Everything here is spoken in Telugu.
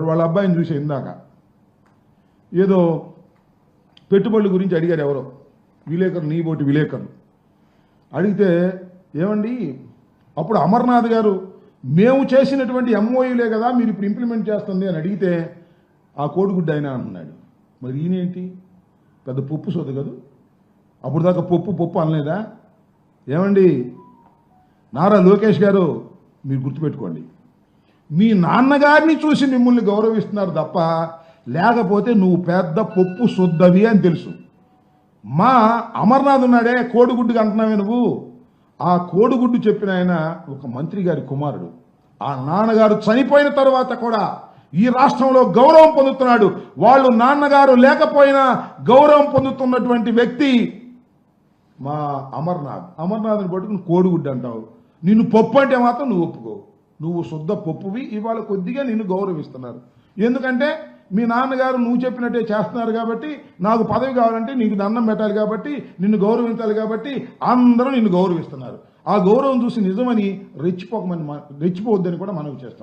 వాళ్ళ అబ్బాయిని చూసి ఇందాక ఏదో పెట్టుబడుల గురించి అడిగారు ఎవరో విలేకరులు, నీ బోటి విలేకరులు అడిగితే, ఏమండి అప్పుడు అమర్నాథ్ గారు మేము చేసినటువంటి ఎంఓయూలే కదా మీరు ఇప్పుడు ఇంప్లిమెంట్ చేస్తుంది అని అడిగితే ఆ కోడిగుడ్డు ఆయన అంటున్నాడు. మరి ఈయనేంటి పెద్ద పప్పు సోదు కదా, అప్పుడు దాకా పప్పు అనలేదా? ఏమండి నారా లోకేష్ గారు, మీరు గుర్తుపెట్టుకోండి, మీ నాన్నగారిని చూసి మిమ్మల్ని గౌరవిస్తున్నారు తప్ప లేకపోతే నువ్వు పెద్ద పప్పు శుద్ధవి అని తెలుసు. మా అమర్నాథ్ ఉన్నాడే కోడిగుడ్డుగా అంటున్నావే నువ్వు, ఆ కోడిగుడ్డు చెప్పిన ఆయన ఒక మంత్రి గారి కుమారుడు. ఆ నాన్నగారు చనిపోయిన తర్వాత కూడా ఈ రాష్ట్రంలో గౌరవం పొందుతున్నాడు. వాళ్ళు నాన్నగారు లేకపోయినా గౌరవం పొందుతున్నటువంటి వ్యక్తి మా అమర్నాథ్ని పట్టుకుని కోడిగుడ్డు అంటావు. నిన్ను పప్పు అంటే మాత్రం నువ్వు ఒప్పుకో. నువ్వు శుద్ధ పప్పువి. ఇవాళ కొద్దిగా నిన్ను గౌరవిస్తున్నారు. ఎందుకంటే మీ నాన్నగారు నువ్వు చెప్పినట్టే చేస్తున్నారు కాబట్టి, నాకు పదవి కావాలంటే నీకు దండం పెట్టాలి కాబట్టి, నిన్ను గౌరవించాలి కాబట్టి అందరూ నిన్ను గౌరవిస్తున్నారు. ఆ గౌరవం చూసి నిజమని రెచ్చిపోవద్దని కూడా మనవి చేస్తున్నాం.